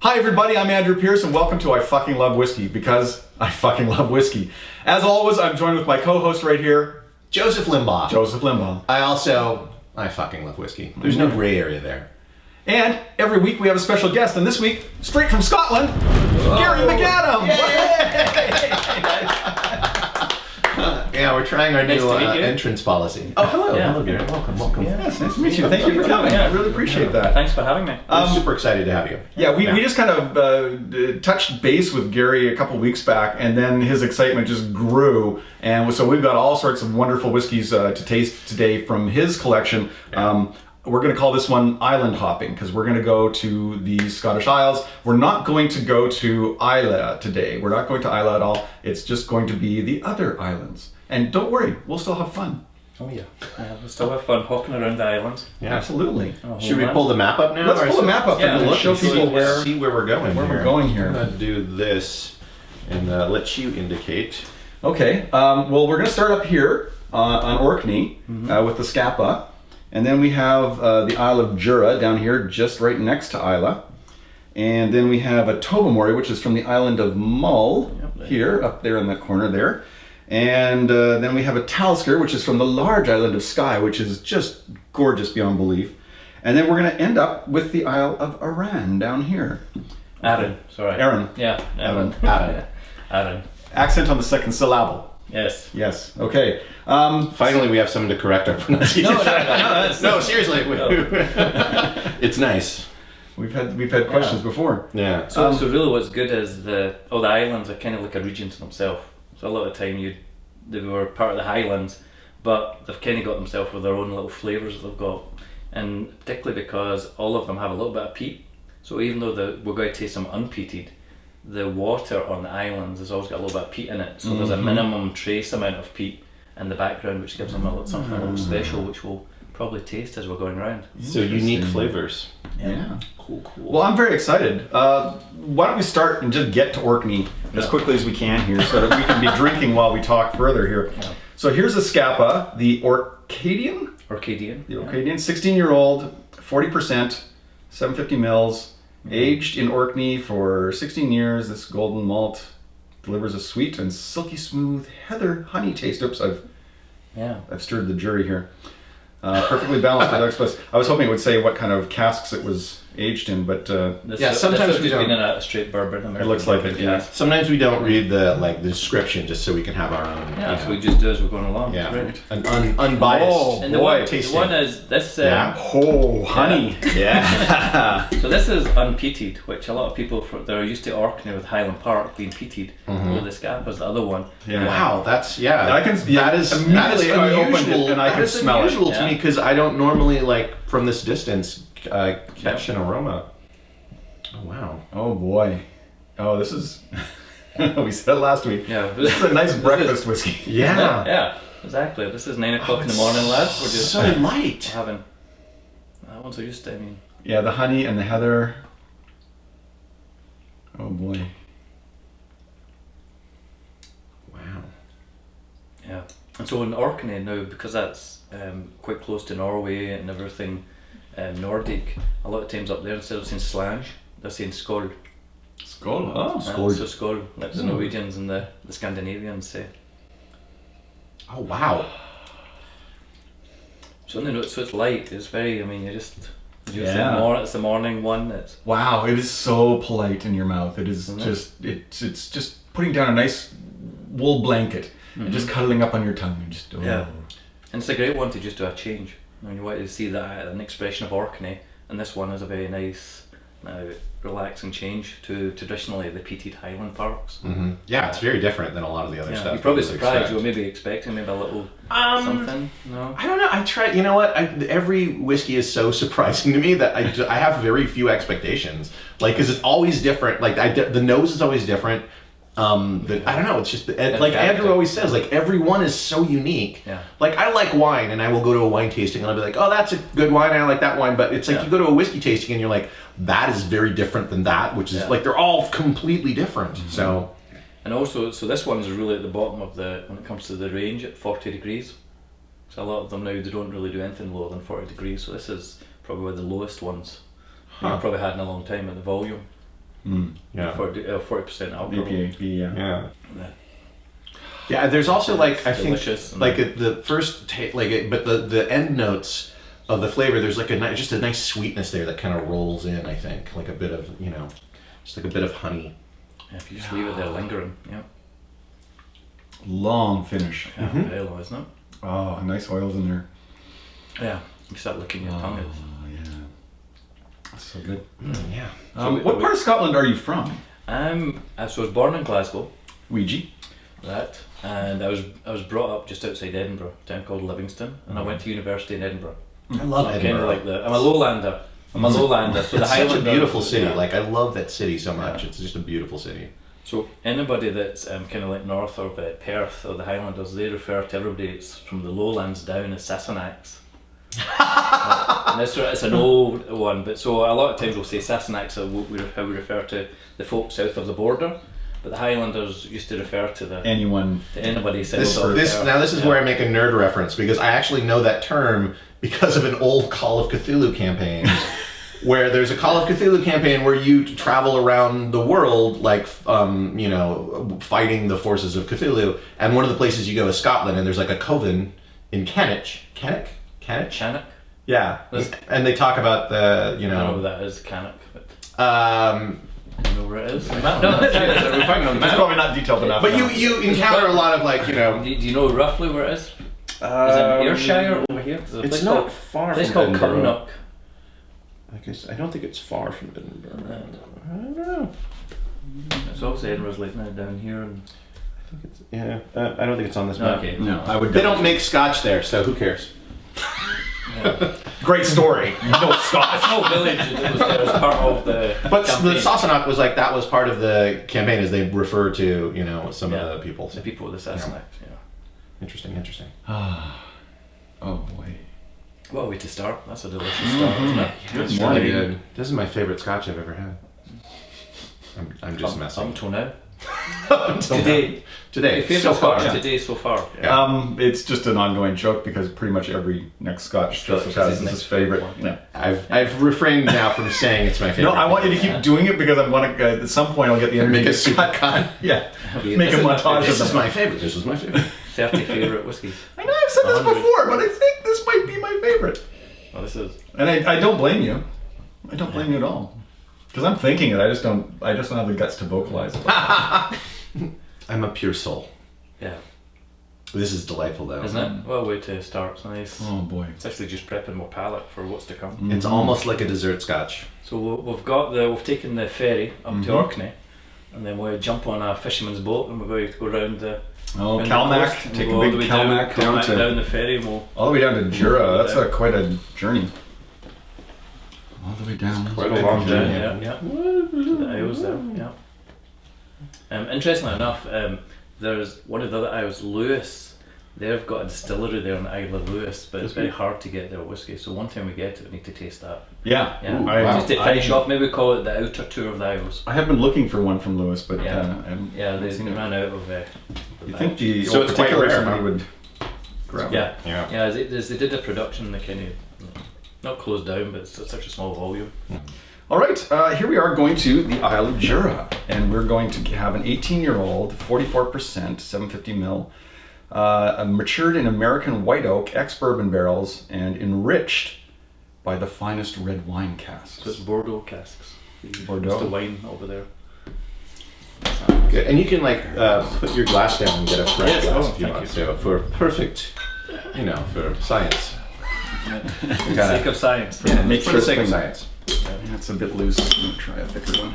Hi everybody, I'm Andrew Pierce and welcome to I Fucking Love Whiskey, because I fucking love whiskey. As always, I'm joined with my co-host right here, Joseph Limbaugh. Joseph Limbaugh. I fucking love whiskey. There's no gray area there. And every week we have a special guest, and this week, straight from Scotland, Gary McAdam! Yeah, we're trying our Nice new to meet you. entrance policy. Oh, hello. Yeah. Hello, Gary. Welcome. Yes, nice to meet you. Thank you for coming. I really appreciate that. Thanks for having me. I'm super excited to have you. Yeah, we just kind of touched base with Gary a couple weeks back, and then his excitement just grew. And so we've got all sorts of wonderful whiskeys to taste today from his collection. We're going to call this one Island Hopping, because we're going to go to the Scottish Isles. We're not going to go to Islay today. We're not going to Islay at all. It's just going to be the other islands. And don't worry, we'll still have fun. Oh yeah. We'll still have fun hopping around the island. Yeah. Absolutely. Should we pull the map up now? Let's pull the map up Yeah, and show people see where we're going. we're going here. I'm going to do this and let you indicate. Okay, well, we're going to start up here on Orkney with the Scapa. And then we have the Isle of Jura down here, just right next to Islay. And then we have a Tobermory, which is from the island of Mull, here, up there in the corner there. And then we have a Talisker, which is from the large island of Skye, which is just gorgeous beyond belief. And then we're going to end up with the Isle of Arran down here. Arran, sorry. Arran. Yeah, Arran. Arran. Accent on the second syllable. Yes. Yes, okay. Finally, we have someone to correct our pronunciation. No, seriously. It's nice. We've had questions before. Yeah. So really what's good is all the islands are kind of like a region to themselves. So a lot of the time they were part of the Highlands, but they've kind of got themselves with their own little flavours that they've got. And particularly because all of them have a little bit of peat. So even though we're going to taste them unpeated, the water on the islands has always got a little bit of peat in it. So there's a minimum trace amount of peat in the background, which gives them something a little special, which we'll probably taste as we're going around. So unique flavors. Yeah. Cool. Well, I'm very excited. Why don't we start and just get to Orkney as quickly as we can here, so that we can be drinking while we talk further here. Yeah. So here's a Scapa, the Orcadian. Orcadian. The Orcadian, 16-year-old, 40%, 750 mils, aged in Orkney for 16 years. This golden malt delivers a sweet and silky smooth heather honey taste. Oops, I've stirred the jury here. Perfectly balanced with express. I was hoping it would say what kind of casks it was aged in, but sometimes this we don't. Been in a straight bourbon. It looks like it. Yeah. Sometimes we don't read the description just so we can have our own. Yeah, so we just do as we're going along. Yeah, Right. an unbiased. Oh, And boy, the one is this. honey. Yeah. So this is unpeated, which a lot of people they're used to Orkney with Highland Park being peated. Well, the Scapa is the other one. Yeah. Wow, that's That is immediately I opened it and I can smell it. unusual to me because I don't normally from this distance catch an aroma. Oh wow. Oh boy. Oh, this is. We said it last week. Yeah. This is a nice breakfast whiskey. Yeah. Yeah, exactly. This is 9 o'clock in the morning, lads. We're just so light. having. That one's so used to. I mean. Yeah, the honey and the heather. Oh boy. Wow. Yeah. And so in Orkney now, because that's quite close to Norway and everything, Nordic, a lot of times up there instead of saying slange, they're saying skål. Skål. Oh, So skål, like the Norwegians and the Scandinavians say. Oh wow. So it's light. It's very. I mean, it's the morning one. It's wow, it is so polite in your mouth. It is it's just putting down a nice wool blanket and just cuddling up on your tongue and just and it's a great one to just do a change. When you want to see that an expression of Orkney, and this one is a very nice, relaxing change to traditionally the peated Highland parks. Mm-hmm. Yeah, it's very different than a lot of the other stuff. You're probably surprised. You were maybe expecting maybe a little something. No, I don't know. I try. You know what? Every whiskey is so surprising to me that I have very few expectations. Because it's always different. The nose is always different. I don't know. It's just like Andrew always says. Every one is so unique. Yeah. I like wine, and I will go to a wine tasting, and I'll be like, "Oh, that's a good wine. I like that wine." But it's you go to a whiskey tasting, and you're like, "That is very different than that," which is they're all completely different. Mm-hmm. So. And also, so this one's really at the bottom of when it comes to the range at 40 degrees. So a lot of them now, they don't really do anything lower than 40 degrees. So this is probably one of the lowest ones you've probably had in a long time at the volume. Yeah. 40% alcohol. APA, yeah. Yeah, there's also like I delicious think like the first but the end notes of the flavor, there's like just a nice sweetness there that kind of rolls in. I think like a bit of just like a bit of honey. Yeah, if you just leave it there lingering, yeah. Long finish. Yeah, very long, isn't it? Oh, nice oils in there. Yeah, you start licking your tongue. Oh, yeah. That's so good. Yeah. What part of Scotland are you from? So I was born in Glasgow, Ouija. that, and I was brought up just outside Edinburgh, a town called Livingston, and I went to university in Edinburgh. I love I'm Edinburgh. kind of like I'm a lowlander. So the It's such a Highlanders- beautiful city. yeah. Like I love that city so much. It's just a beautiful city. So anybody that's kind of like north of Perth or the Highlanders, they refer to everybody that's from the lowlands down as Sassenachs. And it's an old one, but so a lot of times we'll say Sassenachs are how we refer to the folk south of the border, but the Highlanders used to refer to anybody south This of this is where I make a nerd reference because I actually know that term because of an old Call of Cthulhu campaign. Where there's a Call of Cthulhu campaign where you travel around the world, like, fighting the forces of Cthulhu. And one of the places you go is Scotland, and there's like a coven in Cannock. Cannock. Yeah. And they talk about the, I don't know who that is, Cannock, but Um, I know where it is. It's probably not detailed enough. but you encounter a lot of like, Do you know roughly where it is? Is it Ayrshire over here? There's a It's place not called- far place from called Edinburgh. Cumnock. I don't think it's far from Edinburgh. I don't know. It's obviously Edinburgh's like now down here. And I don't think it's on this map. okay, No, I would. They don't make scotch there, so who cares? yeah. Great story. No Scotch. No village that was there as part of the But campaign. the Sassenach was like that was part of the campaign, as they refer to some of the people. The people with the Sassenach, yeah. Interesting. Oh boy. What a way to start. That's a delicious start, isn't it? Good It's morning. really good. This is my favorite scotch I've ever had. I'm just messing. Until now. Until Today. Today. Your favourite So far. scotch today so far. Yeah. It's just an ongoing joke because pretty much every next Scotch Joseph Scotch has is is his his favorite. favourite Yeah. I've refrained now from saying it's my favorite. No, I want you to keep doing it because I want to. At some point, I'll get the energy Make a to super cut. Yeah. Okay, Make a this is montage This of is them. my favorite. This is my favorite. 30 favourite whiskies. I know I've said this 100. before, but I think this might be my favorite. Well, this is. And I don't blame you. I don't blame you at all. Because I'm thinking it. I just don't have the guts to vocalize it. I'm a pure soul. Yeah. This is delightful, though. Isn't it? Well, way to start. It's nice. Oh boy. It's actually just prepping my palate for what's to come. It's almost like a dessert scotch. So we've taken the ferry up to Orkney, and then we'll jump on a fisherman's boat, and we're going to go round the. Oh, round the Calmac. coast, and Take we'll a go all big the way Calmac down to down the ferry, and we'll. all the way down to Jura. That's quite a journey. All the way down. Quite a long journey. Yeah. To the Isles there. Yeah. Interestingly enough, there's one of the other Isles, Lewis. They've got a distillery there on the Isle of Lewis, but it's very hard to get their whiskey. So one time we get it, we need to taste that. Yeah. Yeah. Ooh, wow. Just to finish off, maybe we call it the outer tour of the Isles. I have been looking for one from Lewis, but Yeah. I haven't They seen it. ran out of. You think the So Old it's quite Particular rare, somebody huh? would grab it? Yeah. Yeah. They did the production. They kind of not closed down, but it's such a small volume. All right, here we are going to the Isle of Jura, and we're going to have an 18-year-old, 44%, 750 mil, matured in American white oak, ex-bourbon barrels, and enriched by the finest red wine casks. So it's Bordeaux casks. Bordeaux. Just the wine over there. Good. And you can put your glass down and get a fresh Yes, glass oh, if you thank want. you. So for perfect, for science. For the sake of science. Yeah, Make for sure the sake of it's science. That's a bit loose. I'm going to try a thicker one.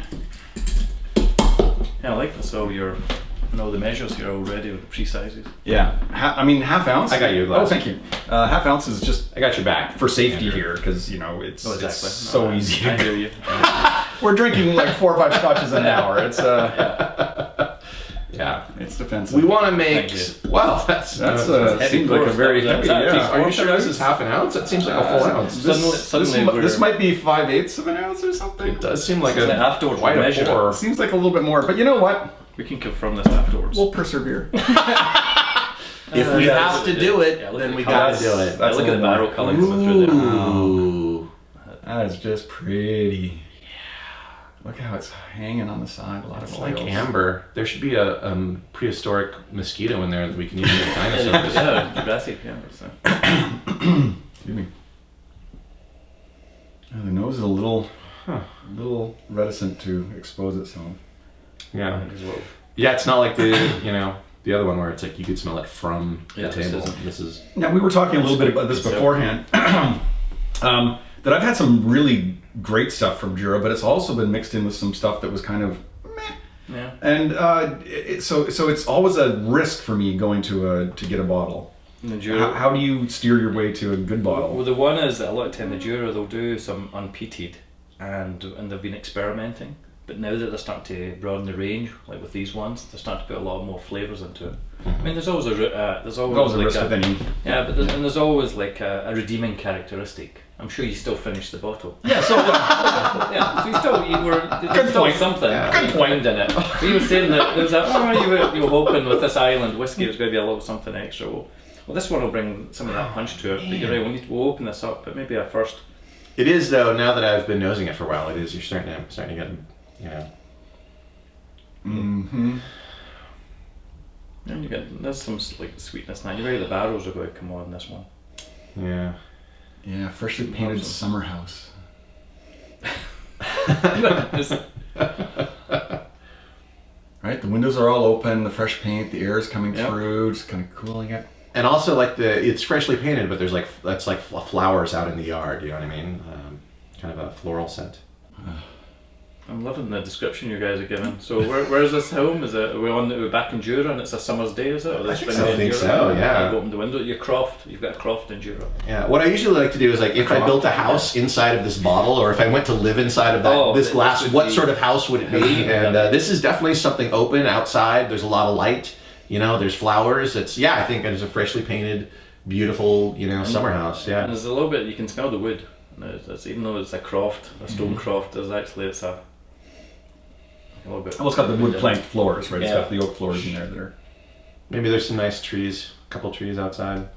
Yeah, I like this. So I know the measures here already with the pre-sizes. Yeah, half ounce. I got you a glass. Oh, thank you. Half ounce is just I got your back. for safety here, because it's, Oh, exactly. it's so easy. I hear you. We're drinking like 4 or 5 scotches an hour. It's Yeah. it's defensive. We want to make. Thank Well, that's seems like a very heavy. Yeah. Are you sure this is half an ounce? That seems like a full ounce. Suddenly This might be 5/8 of an ounce or something. It does seem like Isn't it a afterwards quite we'll a measure pour. Seems like a little bit more, but you know what? We can confirm this afterwards. We'll persevere. If we Yeah, have to do it, yeah, look then at we the gotta colours. do it. That's Look a at the little barrel more. colour coming through there. Ooh. That is just pretty. Look how it's hanging on the side. A lot It's of like oils. amber. There should be a prehistoric mosquito in there that we can use as dinosaurs. Yeah, Jurassic, yeah. So. Excuse me. The nose is a little reticent to expose itself. Yeah. As well. Yeah, it's not like the the other one where it's like you could smell it from the table. This is Now, we were talking a little bit about this beforehand, that I've had some really great stuff from Jura, but it's also been mixed in with some stuff that was kind of meh. Yeah. And so it's always a risk for me going to get a bottle. The Jura, How do you steer your way to a good bottle? well, the one is that a lot of time the Jura they'll do some unpeated, and they've been experimenting. But now that they're starting to broaden the range, like with these ones, they're starting to put a lot more flavours into it. I mean, there's always There's always a like risk with any. yeah, but there's always like a redeeming characteristic. I'm sure you still finished the bottle. Yeah, so Yeah, so you were there's still point. something. Yeah. Good point. In it. But you were saying that there was you were hoping with this island whiskey there's going to be a little something extra. Well, this one will bring some of that punch to it. But you're right. We'll open this up, but maybe at first. It is though. Now that I've been nosing it for a while, it is. You're starting to get, you know. Mm-hmm. And you get there's some like sweetness now. You're right. The barrels are going to come on this one. Yeah. Yeah, freshly painted summer house. Right, the windows are all open, the fresh paint, the air is coming through, just kind of cooling it. And also, like it's freshly painted, but there's that's like flowers out in the yard. You know what I mean? Kind of a floral scent. I'm loving the description you guys are giving. So where's this home? Is it we're back in Jura and it's a summer's day? Is it? Or I think so. Yeah. You open the window. You've got a croft in Jura. Yeah. What I usually like to do is like if I built a house inside of this bottle, or if I went to live inside of this glass, what sort of house would it be? And this is definitely something open outside. There's a lot of light. You know, there's flowers. I think it's a freshly painted, beautiful, summer house. Yeah. And there's a little bit. You can smell the wood. Even though it's a croft, a stone croft, there's actually it's a little bit. Well, it's got the wood plank floors, right? It's Yeah. got the oak floors in there that are. Maybe there's some nice trees, a couple trees outside.